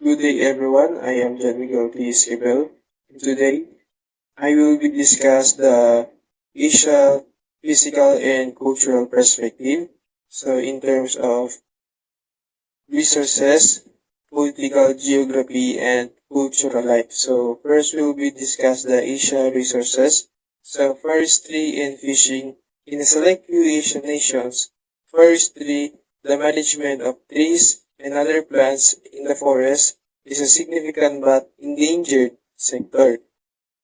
Good day everyone, I am John Miguel P. Esquivel. Today, I will be discuss the Asia physical and cultural perspective. So in terms of resources, political geography, and cultural life. So first we will be discuss the Asia resources. So forestry and fishing. In select few Asian nations, forestry, the management of trees and other plants in the forest is a significant but endangered sector.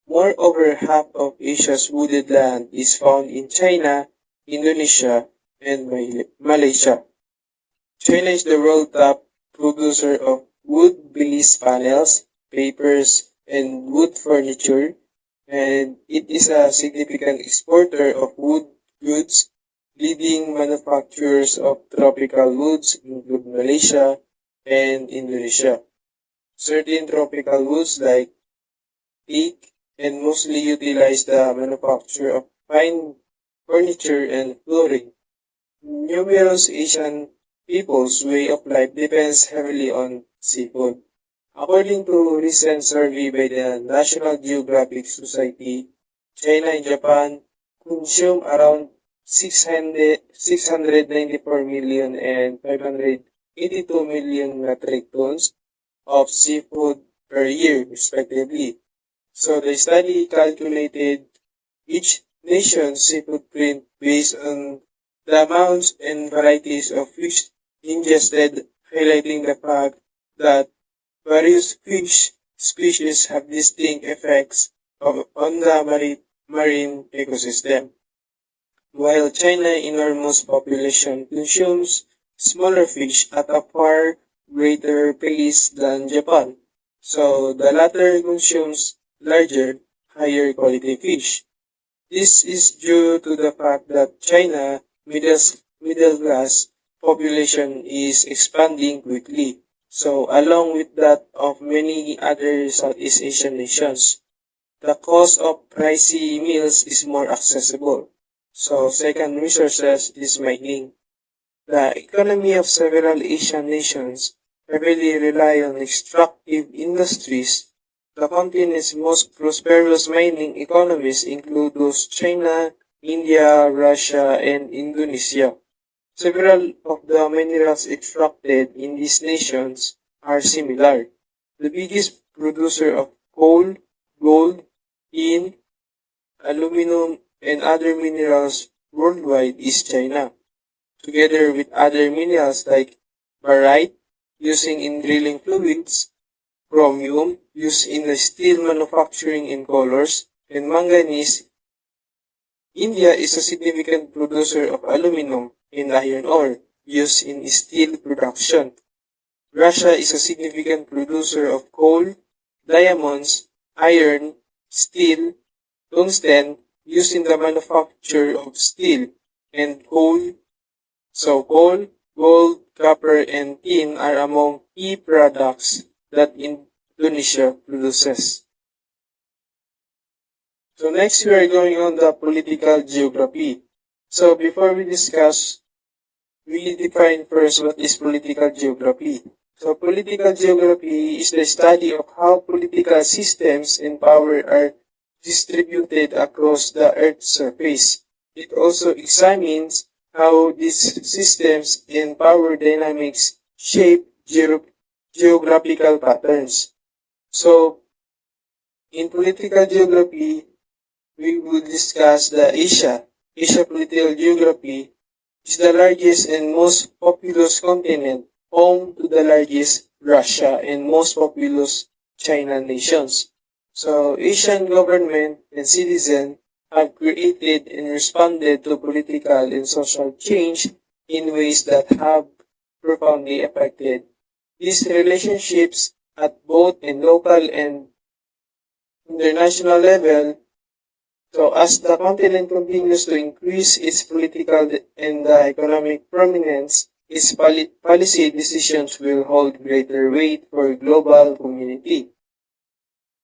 Moreover, half of Asia's wooded land is found in China, Indonesia, and Malaysia. China is the world top producer of wood-based panels, papers, and wood furniture, and it is a significant exporter of wood goods. Leading manufacturers of tropical woods include Malaysia and Indonesia. Certain tropical woods like teak and mostly utilize the manufacture of fine furniture and flooring. Numerous Asian people's way of life depends heavily on seafood. According to recent survey by the National Geographic Society, China and Japan consume around 694 million and 582 million metric tons of seafood per year, respectively. So the study calculated each nation's seafood print based on the amounts and varieties of fish ingested, highlighting the fact that various fish species have distinct effects on the marine ecosystem. While China's enormous population consumes smaller fish at a far greater pace than Japan, so the latter consumes larger, higher quality fish. This is due to the fact that China middle class population is expanding quickly. So along with that of many other Southeast Asian nations, the cost of pricey meals is more accessible. So second resources is mining. The economy of several Asian nations heavily rely on extractive industries. The continent's most prosperous mining economies include those China, India, Russia, and Indonesia. Several of the minerals extracted in these nations are similar. The biggest producer of coal, gold, tin, aluminum, and other minerals worldwide is China, together with other minerals like barite, using in drilling fluids, chromium, used in the steel manufacturing in colors, and manganese. India is a significant producer of aluminum and iron ore, used in steel production. Russia is a significant producer of coal, diamonds, iron, steel, tungsten, used in the manufacture of steel, and coal. So coal, gold, copper, and tin are among key products that Indonesia produces. So next we are going on the political geography. So before we discuss, we define first what is political geography. So political geography is the study of how political systems and power are distributed across the Earth's surface. It also examines how these systems and power dynamics shape geographical patterns. So, in political geography, we will discuss the Asia political geography is the largest and most populous continent, home to the largest Russia and most populous China nations. So Asian government and citizens have created and responded to political and social change in ways that have profoundly affected these relationships at both in local and international level. So as the continent continues to increase its political and economic prominence, its policy decisions will hold greater weight for global community.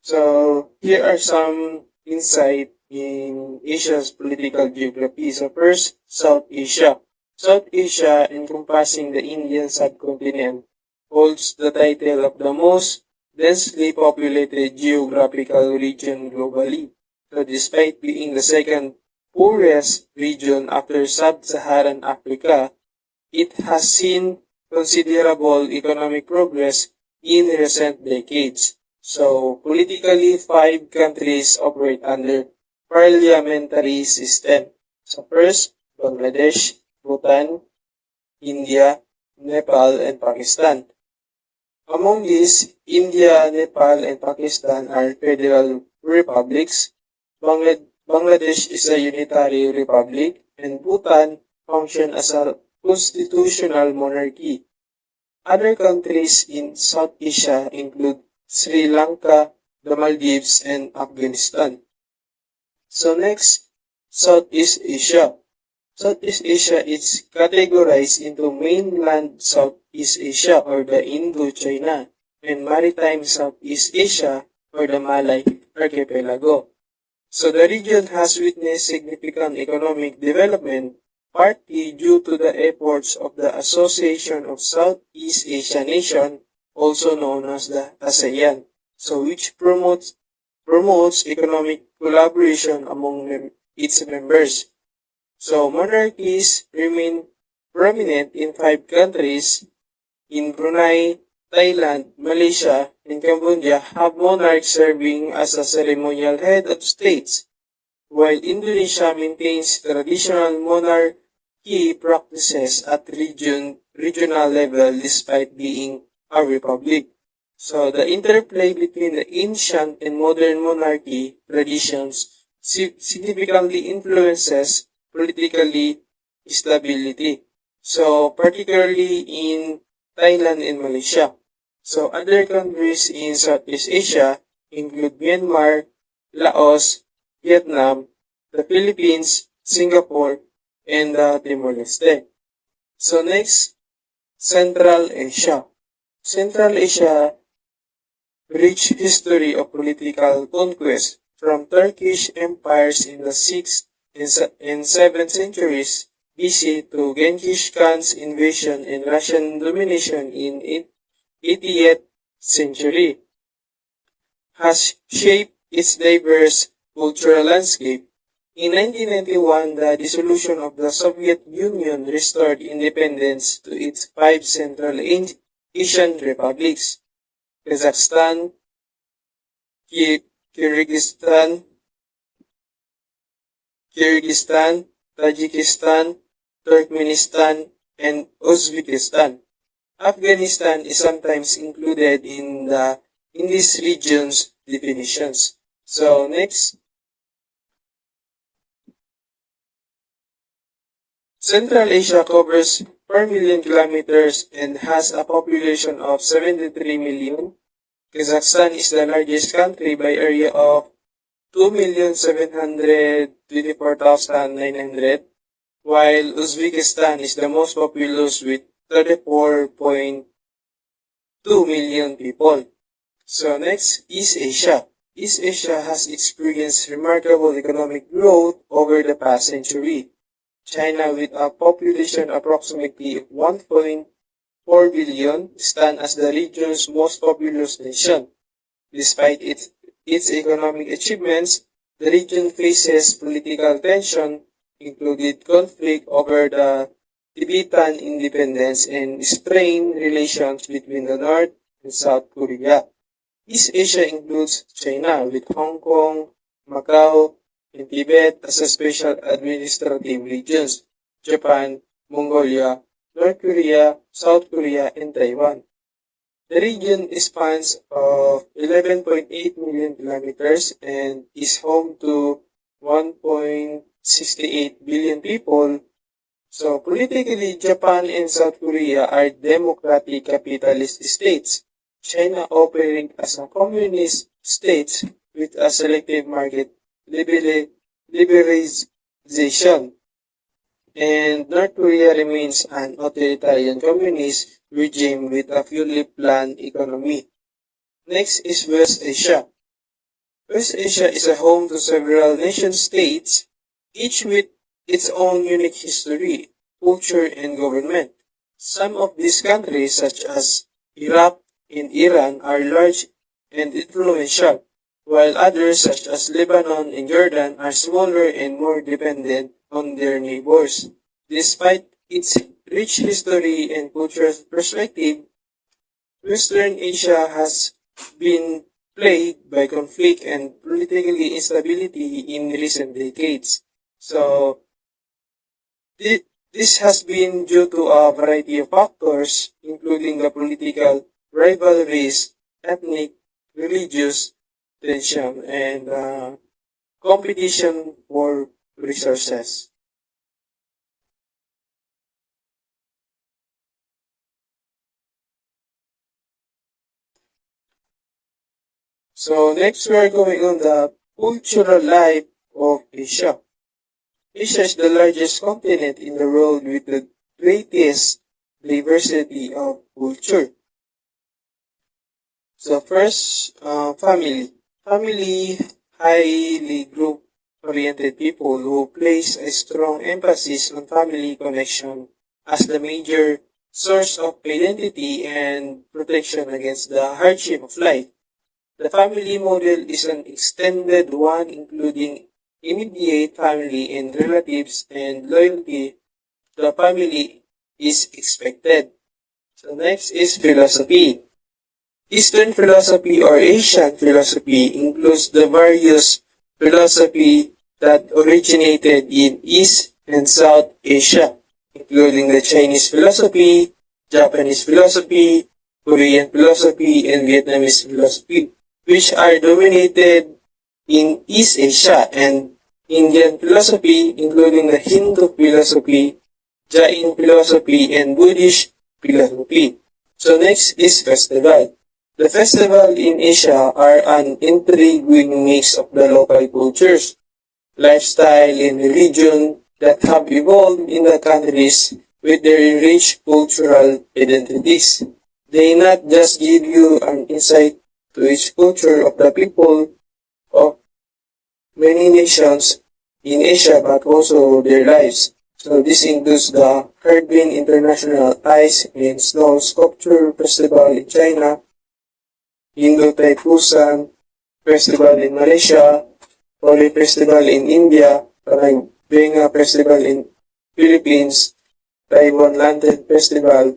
So here are some insight in Asia's political geography. So first, South Asia. South Asia, encompassing the Indian subcontinent, holds the title of the most densely populated geographical region globally. So despite being the second poorest region after sub-Saharan Africa, it has seen considerable economic progress in recent decades. So politically, 5 countries operate under parliamentary system. So first, Bangladesh, Bhutan, India, Nepal, and Pakistan. Among these, India, Nepal, and Pakistan are federal republics. Bangladesh is a unitary republic, and Bhutan functions as a constitutional monarchy. Other countries in South Asia include Sri Lanka, the Maldives, and Afghanistan. So next, Southeast Asia. Southeast Asia is categorized into mainland Southeast Asia or the Indochina and maritime Southeast Asia or the Malay Archipelago. So the region has witnessed significant economic development partly due to the efforts of the Association of Southeast Asian Nations, also known as the ASEAN, so which promotes economic collaboration among its members. So monarchies remain prominent in 5 countries. In Brunei, Thailand, Malaysia, and Cambodia have monarchs serving as a ceremonial head of states, while Indonesia maintains traditional monarchy practices at regional level despite being a republic. So the interplay between the ancient and modern monarchy traditions significantly influences politically stability. So particularly in Thailand and Malaysia. So other countries in Southeast Asia include Myanmar, Laos, Vietnam, the Philippines, Singapore, and Timor-Leste. So next, Central Asia. Central Asia rich history of political conquest from Turkish empires in the 6th and 7th centuries BC to Genghis Khan's invasion and Russian domination in 80th century has shaped its diverse cultural landscape. In 1991, the dissolution of the Soviet Union restored independence to its 5 Central Asian republics: Kazakhstan, Kyrgyzstan, Tajikistan, Turkmenistan, and Uzbekistan. Afghanistan is sometimes included in this region's definitions. So next, Central Asia covers 4 million kilometers and has a population of 73 million. Kazakhstan is the largest country by area of 2,724,900, while Uzbekistan is the most populous with 34.2 million people. So next, East Asia. East Asia has experienced remarkable economic growth over the past century. China, with a population approximately 1.4 billion, stands as the region's most populous nation. Despite its economic achievements, the region faces political tension, including conflict over the Tibetan independence and strained relations between the North and South Korea. East Asia includes China, with Hong Kong, Macau, and Tibet as a special administrative regions, Japan, Mongolia, North Korea, South Korea, and Taiwan. The region spans of 11.8 million kilometers and is home to 1.68 billion people. So politically, Japan and South Korea are democratic capitalist states. China operating as a communist state with a selective market liberalization. And North Korea remains an authoritarian communist regime with a fully planned economy. Next is West Asia. West Asia is a home to several nation-states, each with its own unique history, culture, and government. Some of these countries, such as Iraq, and Iran are large and influential, while others such as Lebanon and Jordan are smaller and more dependent on their neighbors. Despite its rich history and cultural perspective, Western Asia has been plagued by conflict and political instability in recent decades. So, thi- this has been due to a variety of factors, including the political rivalries, ethnic, religious tension, and competition for resources. So next we are going on the cultural life of Asia. Asia is the largest continent in the world with the greatest diversity of culture. So first, family. Family, highly group-oriented people who place a strong emphasis on family connection as the major source of identity and protection against the hardship of life. The family model is an extended one including immediate family and relatives and loyalty to the family is expected. So next is philosophy. Eastern philosophy or Asian philosophy includes the various philosophy that originated in East and South Asia, including the Chinese philosophy, Japanese philosophy, Korean philosophy, and Vietnamese philosophy, which are dominated in East Asia, and Indian philosophy, including the Hindu philosophy, Jain philosophy, and Buddhist philosophy. So next is festival. The festival in Asia are an intriguing mix of the local cultures, lifestyle, and religion that have evolved in the countries with their rich cultural identities. They not just give you an insight to each culture of the people of many nations in Asia but also their lives. So this includes the Harbin International Ice and Snow Sculpture Festival in China, Indo-Tai Busan Festival in Malaysia, Holi Festival in India, Benga Festival in Philippines, Taiwan Lantern Festival,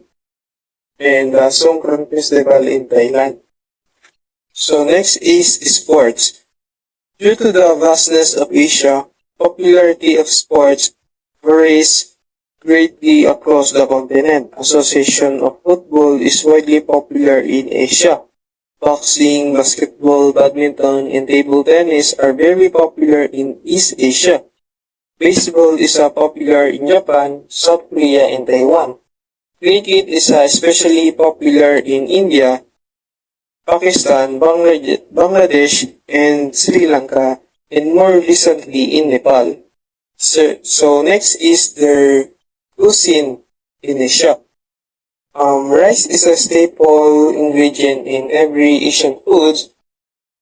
and the Songkran Festival in Thailand. So next is sports. Due to the vastness of Asia, popularity of sports varies greatly across the continent. Association of football is widely popular in Asia. Boxing, basketball, badminton, and table tennis are very popular in East Asia. Baseball is popular in Japan, South Korea, and Taiwan. Cricket is especially popular in India, Pakistan, Bangladesh, and Sri Lanka, and more recently in Nepal. So next is their cuisine in Asia. Rice is a staple ingredient in every Asian food.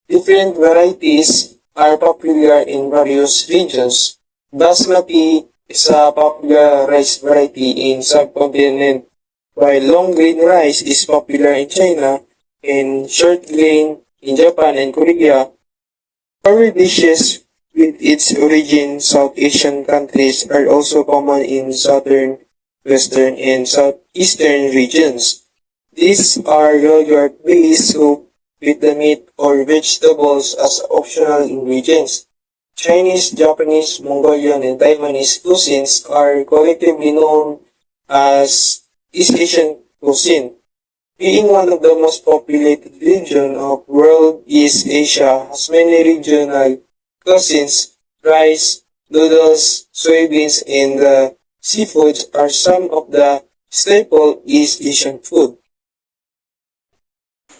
Different varieties are popular in various regions. Basmati is a popular rice variety in subcontinent, while long grain rice is popular in China and short grain in Japan and Korea. Curry dishes with its origin South Asian countries are also common in southern, western, and southeastern regions. These are yogurt-based soup with the meat or vegetables as optional ingredients. Chinese, Japanese, Mongolian, and Taiwanese cuisines are collectively known as East Asian cuisine. Being one of the most populated region of world, East Asia has many regional cuisines. Rice, noodles, soybeans, and seafoods are some of the staple East Asian food.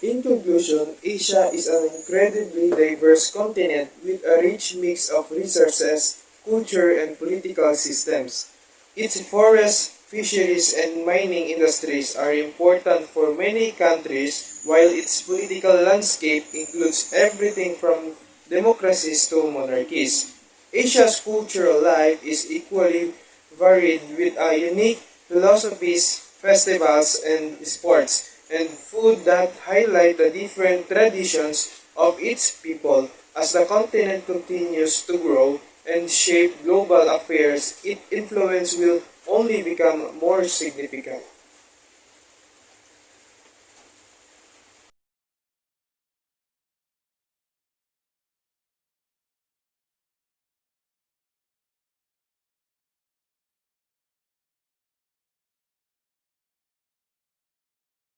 In conclusion, Asia is an incredibly diverse continent with a rich mix of resources, culture, and political systems. Its forests, fisheries, and mining industries are important for many countries, while its political landscape includes everything from democracies to monarchies. Asia's cultural life is equally varied with a unique philosophies, festivals, and sports, and food that highlight the different traditions of its people. As the continent continues to grow and shape global affairs, its influence will only become more significant.